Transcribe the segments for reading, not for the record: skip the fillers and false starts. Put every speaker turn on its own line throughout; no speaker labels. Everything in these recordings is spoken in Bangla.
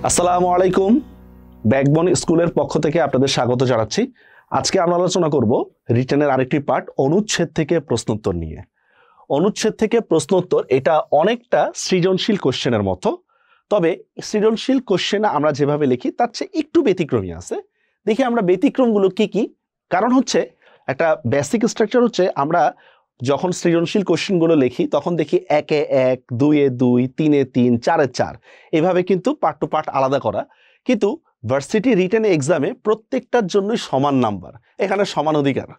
আসসালামু আলাইকুম। ব্যাকবোন স্কুলের পক্ষ থেকে আপনাদের স্বাগত জানাচ্ছি। আজকে আমরা আলোচনা করব রিটেনের আরেকটি পার্ট, অনুচ্ছেদ থেকে প্রশ্নোত্তর নিয়ে। অনুচ্ছেদ থেকে প্রশ্নোত্তর এটা অনেকটা সৃজনশীল কোশ্চেনের মতো, তবে সৃজনশীল কোশ্চেনে আমরা যেভাবে লিখি তার চেয়ে একটু ব্যতিক্রমী আছে। দেখি আমরা ব্যতিক্রমগুলো কি কি। কারণ হচ্ছে একটা বেসিক স্ট্রাকচার হচ্ছে আমরা যখন সৃজনশীল কোশ্চেনগুলো লিখি তখন দেখি 1-এ 1, 2-এ 2, 3-এ 3, 4-এ 4 এভাবে কিন্তু পার্ট টু পার্ট আলাদা করা। কিন্তু ভার্সিটি রিটেন এক্সামে প্রত্যেকটার জন্যই সমান নাম্বার, এখানে সমান অধিকার।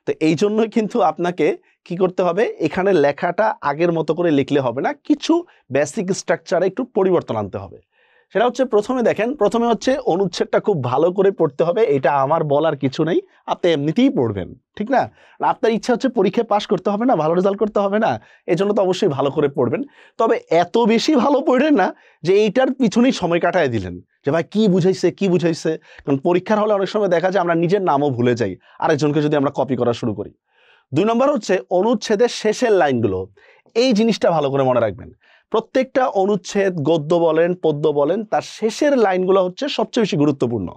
তো এই জন্যই কিন্তু আপনাকে কি করতে হবে, এখানে লেখাটা আগের মতো করে লিখলে হবে না, কিছু বেসিক স্ট্রাকচারে একটু পরিবর্তন আনতে হবে। সেটা হচ্ছে প্রথমে হচ্ছে অনুচ্ছেদটা খুব ভালো করে পড়তে হবে। এটা আমার বলার কিছু নেই, আপনি এমনিতেই পড়বেন, ঠিক না? আপনার ইচ্ছা হচ্ছে পরীক্ষায় পাশ করতে হবে না, ভালো রেজাল্ট করতে হবে না, এই জন্য তো অবশ্যই ভালো করে পড়বেন। তবে এত বেশি ভালো পড়বেন না যে এইটার পিছনেই সময় কাটায় দিলেন, যে ভাই কি বুঝাইছে। কারণ পরীক্ষার হলে অনেক সময় দেখা যায় আমরা নিজের নামও ভুলে যাই আরেকজনকে যদি আমরা কপি করা শুরু করি। 2 নম্বর হচ্ছে অনুচ্ছেদের শেষের লাইনগুলো, এই জিনিসটা ভালো করে মনে রাখবেন। প্রত্যেকটা অনুচ্ছেদ, গদ্য বলেন পদ্য বলেন, তার শেষের লাইনগুলো হচ্ছে সবচেয়ে বেশি গুরুত্বপূর্ণ।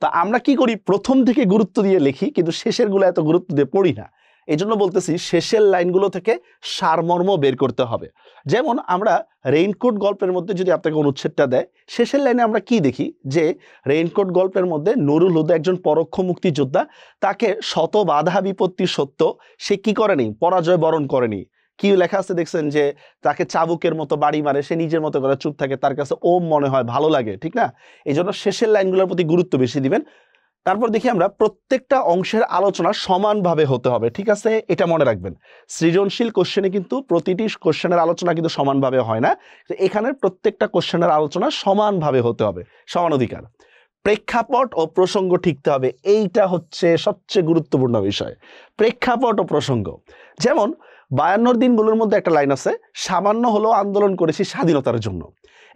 তা আমরা কি করি, প্রথম থেকে গুরুত্ব দিয়ে লিখি কিন্তু শেষের গুলো এত গুরুত্ব দিয়ে পড়ি না। এই জন্য বলতেছি শেষের লাইনগুলো থেকে সারমর্ম বের করতে হবে। যেমন আমরা রেইনকোট গল্পের মধ্যে যদি আপনাকে অনুচ্ছেদটা দেয়, শেষের লাইনে আমরা কি দেখি যে রেইনকোট গল্পের মধ্যে নুরুল হুদা একজন পরোক্ষ মুক্তিযোদ্ধা, তাকে শত বাধা বিপত্তি সত্ত্বেও সে কি করেনি, পরাজয় বরণ করেনি। কি লেখা আছে দেখছেন, যে তাকে চাবুকের মতো বাড়ি মারে, সে নিজের মতো করে চুপ থাকে, তার কাছে ওম মনে হয়, ভালো লাগে, ঠিক না? এই জন্য শেষের লাইনগুলোর প্রতি গুরুত্ব বেশি দিবেন। তারপর দেখি আমরা প্রত্যেকটা অংশের আলোচনা সমানভাবে হতে হবে, ঠিক আছে? এটা মনে রাখবেন। সৃজনশীল কোশ্চেনে কিন্তু প্রতিটি কোশ্চেনের আলোচনা কিন্তু সমানভাবে হয় না, এখানে প্রত্যেকটা কোশ্চেনের আলোচনা সমানভাবে হতে হবে, সমান অধিকার। প্রেক্ষাপট ও প্রসঙ্গ ঠিকতে হবে, এইটা হচ্ছে সবচেয়ে গুরুত্বপূর্ণ বিষয়, প্রেক্ষাপট ও প্রসঙ্গ। যেমন 52 দিনগুলোর মধ্যে একটা লাইন আছে, সামান্য হলেও আন্দোলন করেছি স্বাধীনতার জন্য।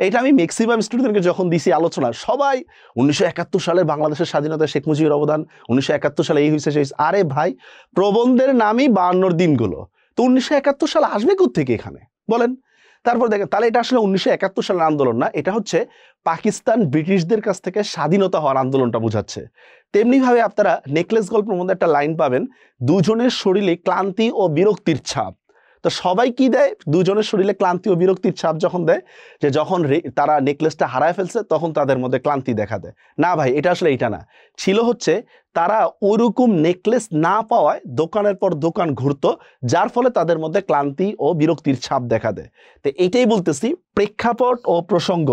এটা আমি ম্যাক্সিমাম স্টুডেন্টকে যখন দিছি আলোচনা, সবাই 1971 সালে বাংলাদেশের স্বাধীনতা, শেখ মুজিবের অবদান, 1971 সালে এই হয়েছে সেই। আরে ভাই, প্রবন্ধের নামই 52 দিনগুলো, তো 1971 সাল আসবে কোত্থেকে এখানে বলেন? তারপর দেখেন, তাহলে এটা আসলে 1971 সালের আন্দোলন না, এটা হচ্ছে পাকিস্তান ব্রিটিশদের কাছ থেকে স্বাধীনতা হওয়ার আন্দোলনটা বোঝাচ্ছে। তেমনিভাবে আপনারা নেকলেস গল্পের মধ্যে একটা লাইন পাবেন, দুজনের শরীরে ক্লান্তি ও বিরক্তির ছাপ। তো সবাই কি দেয়, দুজনের শরীরে ক্লান্তি ও বিরক্তির ছাপ যখন দেয়, যে যখন তারা নেকলেসটা হারায় ফেলছে তখন তাদের মধ্যে ক্লান্তি দেখা দেয়। না ভাই, এটা আসলে এটা না, ছিল হচ্ছে তারা ওইরকম নেকলেস না পাওয়ায় দোকানের পর দোকান ঘুরতো, যার ফলে তাদের মধ্যে ক্লান্তি ও বিরক্তির ছাপ দেখা দেয়। তো এইটাই বলতেছি, প্রেক্ষাপট ও প্রসঙ্গ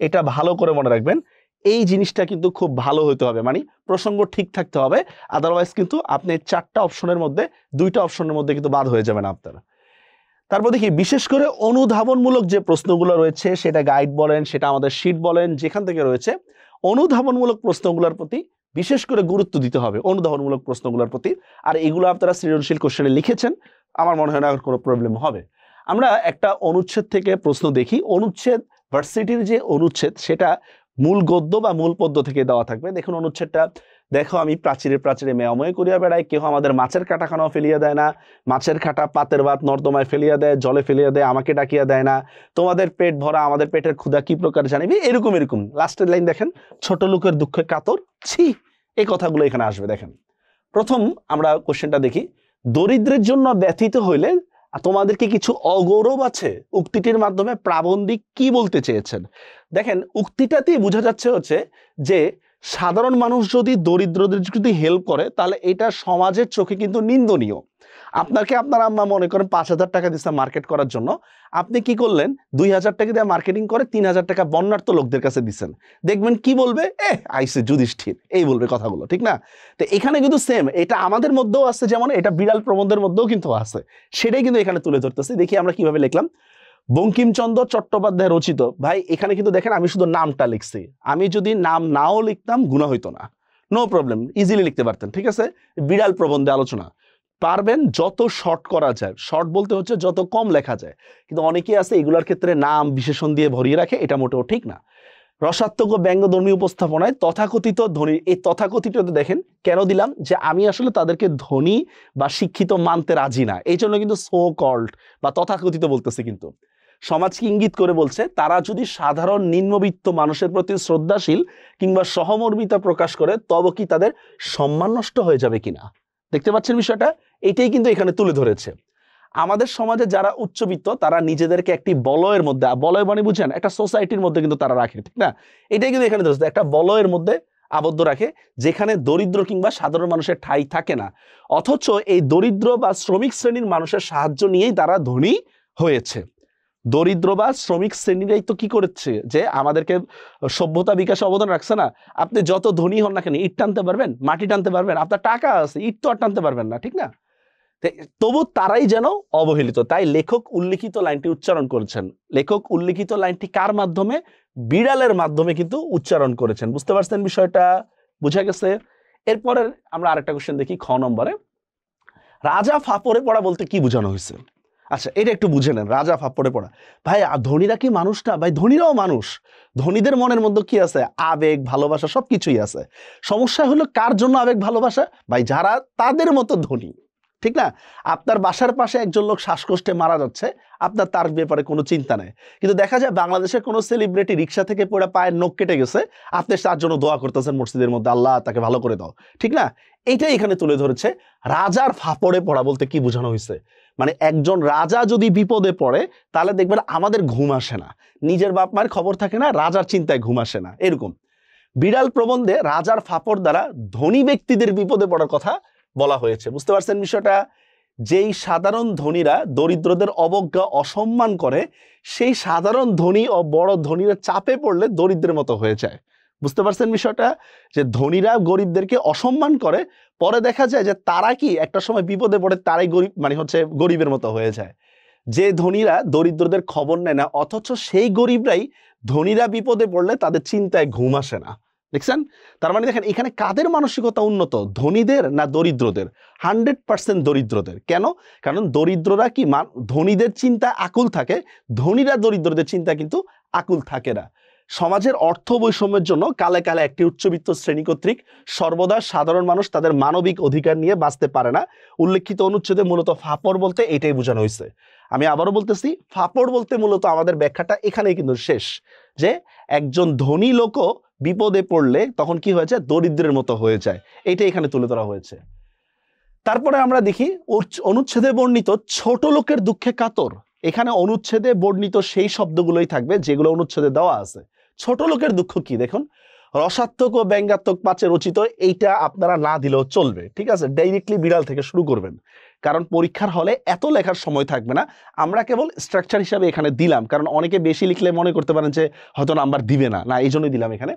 এটা ভালো করে মনে রাখবেন। এই জিনিসটা কিন্তু খুব ভালো হতে হবে, মানে প্রসঙ্গ ঠিক থাকতে হবে, আদারওয়াইজ কিন্তু আপনি 4টা অপশনের মধ্যে 2টা অপশনের মধ্যে কিন্তু বাদ হয়ে যাবেন আপনারা। তারপর দেখি বিশেষ করে অনুধাবনমূলক যে প্রশ্নগুলো রয়েছে, সেটা গাইড বলেন, সেটা আমাদের শীট বলেন, যেখান থেকে রয়েছে, অনুধাবনমূলক প্রশ্নগুলোর প্রতি বিশেষ করে গুরুত্ব দিতে হবে, অনুধাবনমূলক প্রশ্নগুলোর প্রতি। আর এগুলো আপনারা সৃজনশীল কোশ্চেনে লিখেছেন, আমার মনে হয় না কোনো প্রবলেম হবে। আমরা একটা অনুচ্ছেদ থেকে প্রশ্ন দেখি। অনুচ্ছেদ, ভার্সিটির যে অনুচ্ছেদ, সেটা মূল গদ্য বা মূল পদ্য থেকে দেওয়া থাকবে। দেখুন অনুচ্ছেদটা, দেখো আমি প্রাচীরে প্রাচীরে মেয়াময় করিয়া বেড়াই, কেহ আমাদের মাছের কাটাখানাও ফেলিয়া দেয় না, মাছের কাটা পাতের ভাত নর্দমায় ফেলিয়া দেয়, জলে ফেলিয়া দেয়, আমাকে ডাকিয়া দেয় না, তোমাদের পেট ভরা আমাদের পেটের ক্ষুধা কি প্রকার জানিবি, এরকম লাস্টের লাইন দেখেন, ছোট লোকের দুঃখে কাতর, ছি, এই কথাগুলো এখানে আসবে। দেখেন প্রথম আমরা কোশ্চেনটা দেখি, দরিদ্রের জন্য ব্যথিত হইলে তোমাদেরকে কিছু অগৌরব আছে, উক্তিটির মাধ্যমে প্রাবন্ধিক কি বলতে চেয়েছেন? দেখেন উক্তিটাতেই বোঝা যাচ্ছে হচ্ছে যে সাধারণ মানুষ যদি দরিদ্রদের যদি হেল্প করে তাহলে এটা সমাজের চোখে কিন্তু নিন্দনীয়। আপনাকে আপনার আম্মা মনে করেন 5,000 টাকা দিচ্ছে মার্কেট করার জন্য, আপনি কি করলেন 2,000 টাকা দিয়ে মার্কেটিং করে 3,000 টাকা বন্যার্থ লোকদের কাছে দিচ্ছেন, দেখবেন কি বলবে, আইসে যুধিষ্ঠির, এই বলবে কথাগুলো, ঠিক না? তো এখানে কিন্তু সেম, এটা আমাদের মধ্যেও আছে, যেমন এটা বিড়াল প্রবন্ধের মধ্যেও কিন্তু আছে, সেটাই কিন্তু এখানে তুলে ধরতেছি। দেখি আমরা কিভাবে লিখলাম, বঙ্কিমচন্দ্র চট্টোপাধ্যায় রচিত। ভাই এখানে কিন্তু দেখেন আমি শুধু নামটা লিখছি, আমি যদি নাম নাও লিখতাম গুনাহ হইতো না, নো প্রবলেম, ইজিলি লিখতে পারতেন, ঠিক আছে? বিড়াল প্রবন্ধে আলোচনা পারবেন যত শর্ট করা যায়, শর্ট বলতে হচ্ছে যত কম লেখা যায়, কিন্তু অনেকেই আছে এগুলোর ক্ষেত্রে নাম বিশেষণ দিয়ে ভরিয়ে রাখে, এটা মোটেও ঠিক না। রসাত্মক ও ব্যঙ্গধর্মী উপস্থাপনায় তথাকথিত ধনী, এই তথাকথিত দেখেন কেন দিলাম, যে আমি আসলে তাদেরকে ধনী বা শিক্ষিত মানতে রাজি না, এই জন্য কিন্তু সো কল্ড বা তথাকথিত বলতেছি। কিন্তু সমাজকে ইঙ্গিত করে বলছে তারা যদি সাধারণ নিম্নবিত্ত মানুষের প্রতি শ্রদ্ধাশীল কিংবা সহমর্মিতা প্রকাশ করে তবে কি তাদের সম্মান নষ্ট হয়ে যাবে কিনা। দেখতে পাচ্ছেন বিষয়টা, এটাই কিন্তু এখানে তুলে ধরেছে। আমাদের সমাজে যারা উচ্চবিত্ত তারা নিজেদেরকে একটি বলয়ের মধ্যে, বলয় মানে বুঝেন একটা সোসাইটির মধ্যে কিন্তু তারা রাখে, ঠিক না? এটাই কিন্তু এখানে ধরেছে, একটা বলয়ের মধ্যে আবদ্ধ রাখে যেখানে দরিদ্র কিংবা সাধারণ মানুষের ঠাঁই থাকে না, অথচ এই দরিদ্র বা শ্রমিক শ্রেণীর মানুষের সাহায্য নিয়েই তারা ধনী হয়েছে। দরিদ্র বা শ্রমিক শ্রেণীরাই তো কি করেছে যে আমাদেরকে সভ্যতা বিকাশে অবদান রাখছে না। আপনি যত ধনী হন না কেন, ইট টানতে পারবেন, মাটি টানতে পারবেন, আপনার টাকা আছে, ইট তো আর টানতে পারবেন না, ঠিক না? তবু তারাই যেন অবহেলিত। তাই লেখক উল্লিখিত লাইনটি উচ্চারণ করেছেন। লেখক উল্লিখিত লাইনটি কার মাধ্যমে? বিড়ালের মাধ্যমে কিন্তু উচ্চারণ করেছেন। বুঝতে পারছেন বিষয়টা? বুঝা গেছে? এরপরে আমরা আরেকটা কোশ্চেন দেখি, খ নম্বরে। রাজা ফাপড়ে পড়া বলতে কি বোঝানো হয়েছে? আচ্ছা, এটা একটু বুঝে নেন। রাজা ফাপড়ে পড়া, ভাই ধনীরা কি মানুষ না? ভাই ধনীরাও মানুষ। ধনীদের মনের মধ্যে কি আছে? আবেগ, ভালোবাসা, সবকিছুই আছে। সমস্যা হলো কার জন্য আবেগ ভালোবাসা? ভাই যারা তাদের মতো ধনী, ঠিক না? আপনার বাসার পাশে একজন লোক শ্বাসকষ্টে মারা যাচ্ছে, আপনার তার ব্যাপারে কোনো চিন্তা নেই, কিন্তু দেখা যায় বাংলাদেশের কোনো সেলিব্রিটি রিক্সা থেকে পড়ে পায়ের নখ কেটে গেছে, আপনি তার জন্য দোয়া করতেছেন মসজিদের মধ্যে, আল্লাহ তাকে ভালো করে দাও, ঠিক না? এইটাই এখানে তুলে ধরেছে। রাজার ফাপড়ে পড়া বলতে কি বোঝানো হয়েছে? মানে একজন রাজা যদি বিপদে পড়ে তাহলে দেখবেন আমাদের ঘুম আসে না, নিজের বাপ মায়ের খবর থাকে না, রাজার চিন্তায় ঘুম আসে না, এরকম। বিড়াল প্রবন্ধে রাজার ফাপড় দ্বারা ধনী ব্যক্তিদের বিপদে পড়ার কথা বলা হয়েছে। বুঝতে পারছেন বিষয়টা? যেই সাধারণ ধনীরা দরিদ্রদের অবজ্ঞা অসম্মান করে, সেই সাধারণ ধনী ও বড় ধনীরা চাপে পড়লে দরিদ্রের মতো হয়ে যায়। বুঝতে পারছেন বিষয়টা? যে ধনীরা গরিবদেরকে অসম্মান করে, পরে দেখা যায় যে তারা কি একটা সময় বিপদে পড়ে তারাই গরিব, মানে হচ্ছে গরিবের মতো হয়ে যায়। যে ধনীরা দরিদ্রদের খবর নেয় না, অথচ সেই গরিবরাই ধনীরা বিপদে পড়লে তাদের চিন্তায় ঘুম আসে না। দেখছেন? তার মানে দেখেন এখানে কাদের মানসিকতা উন্নত, ধনীদের না দরিদ্রদের? 100% দরিদ্রদের। কেন? কারণ দরিদ্ররা কি ধনীদের চিন্তা আকুল থাকে, ধনীরা দরিদ্রদের চিন্তা কিন্তু আকুল থাকে না। সমাজের অর্থ বৈষম্যের জন্য কালে কালে একটি উচ্চবিত্ত শ্রেণী কর্তৃক সর্বদা সাধারণ মানুষ তাদের মানবিক অধিকার নিয়ে বাঁচতে পারে না। উল্লেখিত অনুচ্ছেদে মূলত ফাপড় বলতে এটাই বোঝানো হয়েছে। আমি আবারও বলতেছি, ফাপড় বলতে মূলত আমাদের ব্যাখ্যাটা এখানেই কিন্তু শেষ, যে একজন ধনী লোকও বিপদে পড়লে তখন কি হয়েছে? দরিদ্রের মতো হয়ে যায়। এইটা এখানে তুলে ধরা হয়েছে। তারপরে আমরা দেখি অনুচ্ছেদে বর্ণিত ছোট লোকের দুঃখে কাতর। এখানে অনুচ্ছেদে বর্ণিত সেই শব্দগুলোই থাকবে যেগুলো অনুচ্ছেদে দেওয়া আছে। ছোট লোকের দুঃখ কি দেখুন, রসাত্মক ও ব্যঙ্গাত্মক পাচে রচিত, এইটা আপনারা না দিলেও চলবে, ঠিক আছে? ডাইরেক্টলি বিড়াল থেকে শুরু করবেন, কারণ পরীক্ষার হলে এত লেখার সময় থাকবে না। আমরা কেবল স্ট্রাকচার হিসাবে এখানে দিলাম, কারণ অনেকে বেশি লিখলে মনে করতে পারেন যে হয়তো নাম্বার দিবে না, না এই জন্যই দিলাম এখানে।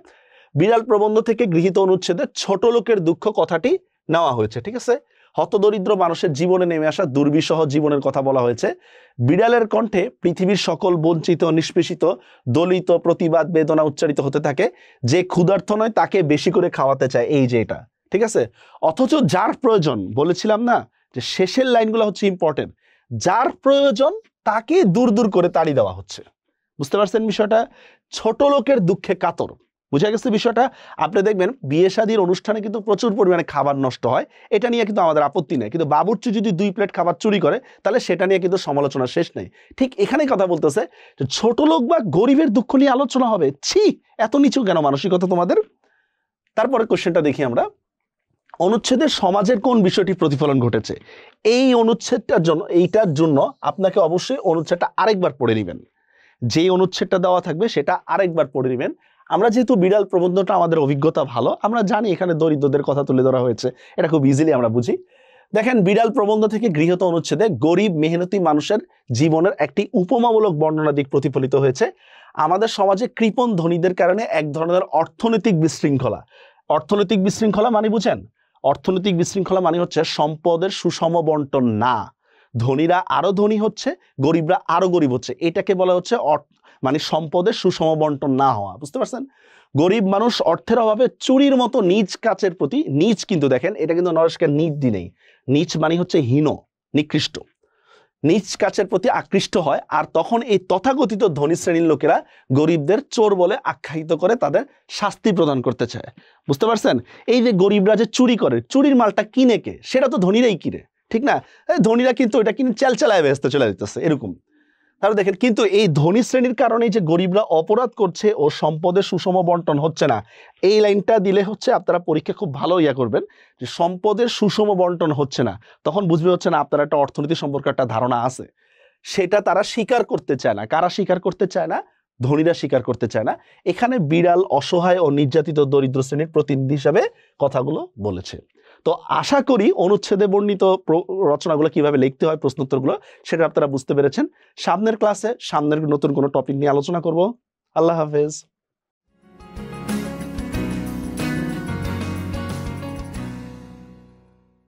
বিড়াল প্রবন্ধ থেকে গৃহীত অনুচ্ছেদে ছোট লোকের দুঃখ কথাটি নেওয়া হয়েছে, ঠিক আছে? হতদরিদ্র মানুষের জীবনে নেমে আসা দুর্বিষহ জীবনের কথা বলা হয়েছে। বিড়ালের কণ্ঠে পৃথিবীর সকল বঞ্চিত, নিষ্পেষিত, দলিত প্রতিবাদ বেদনা উচ্চারিত হতে থাকে। যে ক্ষুধার্ত নয় তাকে বেশি করে খাওয়াতে চায়, এই যে এটা, ঠিক আছে? অথচ যার প্রয়োজন, বলেছিলাম না যে শেষের লাইনগুলো হচ্ছে ইম্পর্টেন্ট, যার প্রয়োজন তাকে দূর দূর করে তাড়িয়ে দেওয়া হচ্ছে। বুঝতে পারছেন বিষয়টা? ছোট লোকের দুঃখে কাতর, বুঝা গেছে বিষয়টা? আপনি দেখবেন বিয়ে শাদীর অনুষ্ঠানে কিন্তু প্রচুর পরিমাণে খাবার নষ্ট হয়, এটা নিয়ে কিন্তু আমাদের আপত্তি নেই, কিন্তু বাবুর্চি যদি 2 প্লেট খাবার চুরি করে তাহলে সেটা নিয়ে কিন্তু সমালোচনা শেষ নেই। ঠিক এখানেই কথা বলতেছে যে ছোট লোক বা গরিবের দুঃখ নিয়ে আলোচনা হবে, ছি এত নিচু কেন মানসিকতা তোমাদের? তারপরে কোশ্চেনটা দেখি আমরা, অনুচ্ছেদের সমাজের কোন বিষয়টি প্রতিফলন ঘটেছে? এই অনুচ্ছেদটার জন্য, এইটার জন্য আপনাকে অবশ্যই অনুচ্ছেদটা আরেকবার পড়ে নেবেন। যেই অনুচ্ছেদটা দেওয়া থাকবে সেটা আরেকবার পড়ে নেবেন। আমরা যেহেতু বিড়াল প্রবন্ধটা আমাদের অভিজ্ঞতা ভালো, আমরা জানি এখানে দরিদ্রদের কথা তুলে ধরা হয়েছে, এটা খুব ইজিলি আমরা বুঝি। দেখেন, বিড়াল প্রবন্ধ থেকে গৃহীত অনুচ্ছেদে গরিব মেহনতি মানুষের জীবনের একটি উপমামূলক বর্ণনা দিক প্রতিফলিত হয়েছে। আমাদের সমাজে কৃপণ ধনীদের কারণে এক ধরনের অর্থনৈতিক বিশৃঙ্খলা, অর্থনৈতিক বিশৃঙ্খলা মানে বুঝেন? অর্থনৈতিক বিশৃঙ্খলা মানে হচ্ছে সম্পদের সুষম বন্টন না, ধনীরা আরো ধনী হচ্ছে, গরিবরা আরো গরিব হচ্ছে, এটাকে বলা হচ্ছে মানে সম্পদের সুষম বন্টন না হওয়া। বুঝতে পারছেন? গরিব মানুষ অর্থের অভাবে চুরির মতো নিজ কাচের প্রতি, নিজ কিন্তু দেখেন এটা কিন্তু নরস্কের নিজ দিনেই, নিচ মানে হচ্ছে হীন, নিকৃষ্ট, নিজ কাচের প্রতি আকৃষ্ট হয়। আর তখন এই তথাকথিত ধনী শ্রেণীর লোকেরা গরিবদের চোর বলে আখ্যায়িত করে তাদের শাস্তি প্রদান করতে চায়। বুঝতে পারছেন? এই যে গরিবরা যে চুরি করে, চুরির মালটা কিনে কে? সেটা তো ধনীরাই কিনে, ঠিক না? ধনীরা কিন্তু এটা কিনে চেলচালায় ব্যস্ত চলে যেতেছে, এরকম। তাহলে দেখেন, কিন্তু এই ধনী শ্রেণীর কারণে যে গরিবরা অপরাধ করছে ও সম্পদের সুষম বন্টন হচ্ছে না, এই লাইনটা দিলে হচ্ছে আপনারা পরীক্ষা খুব ভালো করবেন যে সম্পদের সুষম বন্টন হচ্ছে না, তখন বুঝবে হচ্ছে না আপনার একটা অর্থনীতি সম্পর্কে একটা ধারণা আছে, সেটা তারা স্বীকার করতে চায় না। কারা স্বীকার করতে চায় না? ধনীরা স্বীকার করতে চায় না। এখানে বিড়াল অসহায় ও নির্যাতিত দরিদ্র শ্রেণীর প্রতিনিধি হিসাবে কথাগুলো বলেছে। তো আশা করি অনুচ্ছেদে বর্ণিত রচনাগুলো কিভাবে লিখতে হয়, প্রশ্নোত্তরগুলো, সেটা আপনারা বুঝতে পেরেছেন। সামনের ক্লাসে সামনের নতুন কোনো টপিক নিয়ে আলোচনা করব। আল্লাহ হাফেজ।